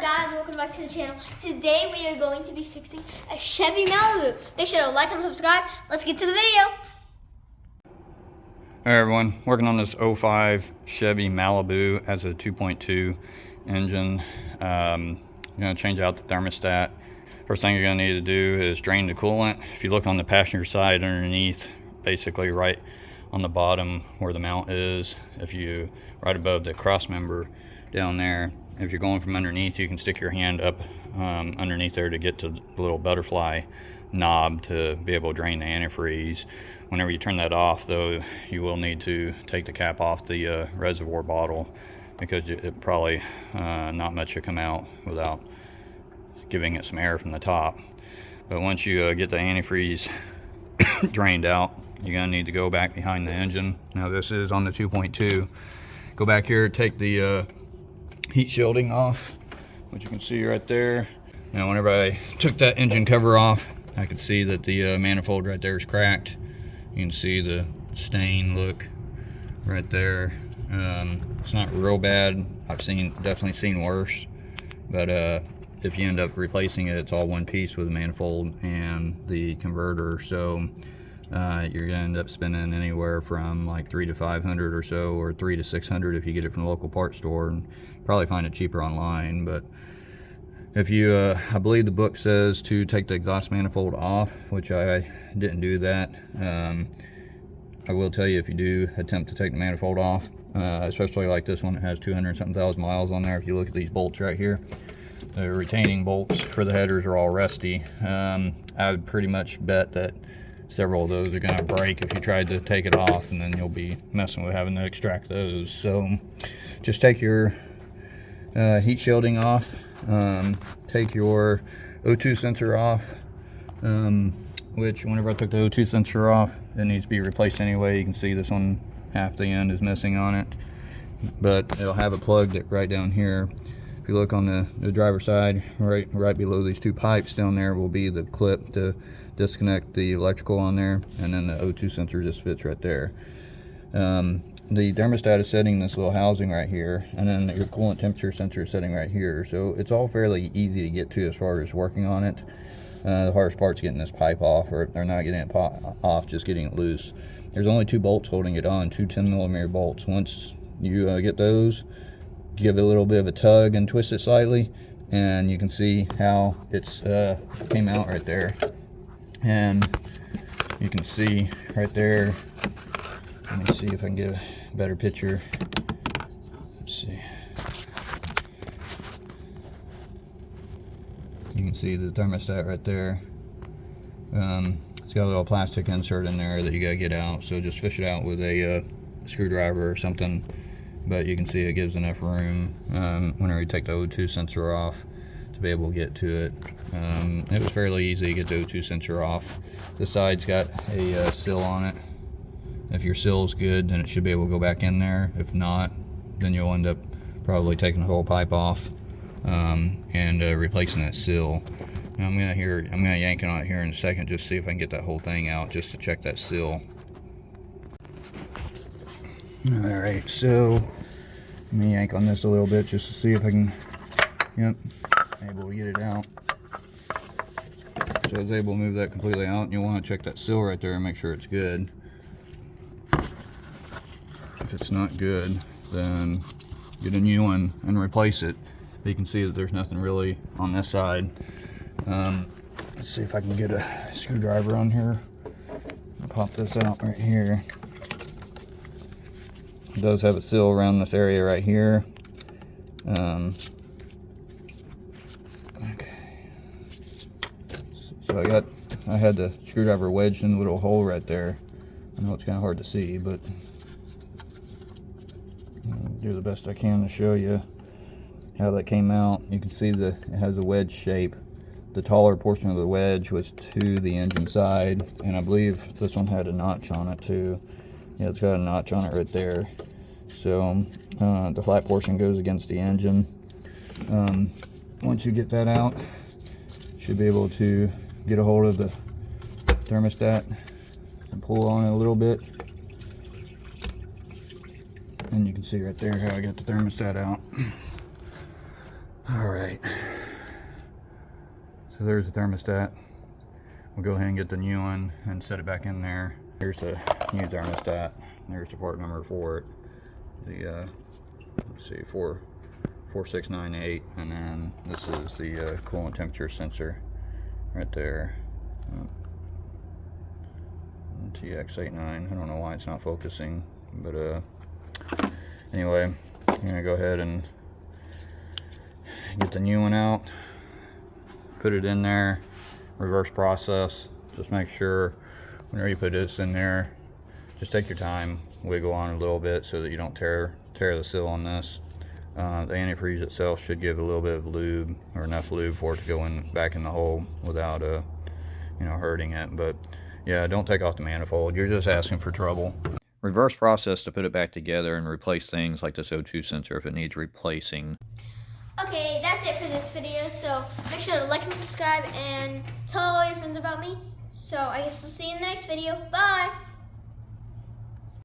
guys, welcome back to the channel. Today we are going to be fixing a Chevy Malibu. Make sure to like and subscribe. Let's get to the video. Hey everyone, working on this 05 Chevy Malibu as a 2.2 engine. I'm going to change out the thermostat. First thing you're going to need to do is drain the coolant. If you look on the passenger side underneath, basically right on the bottom where the mount is, if you right above the cross member down there, if you're going from underneath, you can stick your hand up underneath there to get to the little butterfly knob to be able to drain the antifreeze. Whenever you turn that off, though, you will need to take the cap off the reservoir bottle, because it probably not much will come out without giving it some air from the top. But once you get the antifreeze drained out, you're going to need to go back behind the engine. Now this is on the 2.2. Go back here, take the heat shielding off, which you can see right there. Now whenever I took that engine cover off, I could see that the manifold right there is cracked. You can see the stain look right there. It's not real bad. I've definitely seen worse, but if you end up replacing it, it's all one piece with the manifold and the converter. So you're gonna end up spending anywhere from like $300 to $500 or so, or $300 to $600 if you get it from a local parts store, and probably find it cheaper online. But if you I believe the book says to take the exhaust manifold off, which I didn't do that. I will tell you, if you do attempt to take the manifold off, especially like this one that has 200-something thousand miles on there, if you look at these bolts right here, the retaining bolts for the headers are all rusty. I would pretty much bet that several of those are going to break if you tried to take it off, and then you'll be messing with having to extract those. So just take your heat shielding off, take your O2 sensor off, which whenever I took the O2 sensor off, it needs to be replaced anyway. You can see this one, half the end is missing on it, but it'll have a plug that right down here. If you look on the driver's side, right below these two pipes down there will be the clip to disconnect the electrical on there, and then the O2 sensor just fits right there. The thermostat is setting this little housing right here, and then your coolant temperature sensor is setting right here. So it's all fairly easy to get to as far as working on it. The hardest part's getting this pipe off, or they're not getting it off, just getting it loose. There's only two bolts holding it on, two 10mm bolts. Once you get those, give it a little bit of a tug and twist it slightly, and you can see how it's came out right there. And you can see right there, let me see if I can get a better picture. Let's see. You can see the thermostat right there. It's got a little plastic insert in there that you gotta get out, so just fish it out with a screwdriver or something. But you can see it gives enough room whenever you take the O2 sensor off to be able to get to it. It was fairly easy to get the O2 sensor off. The side's got a sill on it. If your sill's good, then it should be able to go back in there. If not, then you'll end up probably taking the whole pipe off and replacing that sill. Now I'm gonna yank it on it here in a second, just see if I can get that whole thing out, just to check that sill. Alright, so let me yank on this a little bit just to see if I can, yep, able to get it out. So I was able to move that completely out, and you'll want to check that sill right there and make sure it's good. If it's not good, then get a new one and replace it. You can see that there's nothing really on this side. Let's see if I can get a screwdriver on here. I'll pop this out right here. It does have a seal around this area right here. Okay. So I had the screwdriver wedged in the little hole right there. I know it's kind of hard to see, but I'll do the best I can to show you how that came out. You can see that it has a wedge shape. The taller portion of the wedge was to the engine side, and I believe this one had a notch on it too. Yeah, it's got a notch on it right there. So the flat portion goes against the engine. Once you get that out, you should be able to get a hold of the thermostat and pull on it a little bit. And you can see right there how I got the thermostat out. Alright, So there's the thermostat. We'll go ahead and get the new one and set it back in there. Here's the new thermostat. There's the part number for it. The let's see, 4698, and then this is the coolant temperature sensor right there. TX89. I don't know why it's not focusing, but anyway, I'm gonna go ahead and get the new one out, put it in there, reverse process. Just make sure whenever you put this in there, just take your time, wiggle on it a little bit so that you don't tear the seal on this. The antifreeze itself should give a little bit of lube, or enough lube for it to go back in the hole without hurting it. But yeah, don't take off the manifold. You're just asking for trouble. Reverse process to put it back together and replace things like this O2 sensor if it needs replacing. Okay, that's it for this video. So make sure to like and subscribe and tell all your friends about me. So I guess we'll see you in the next video. Bye!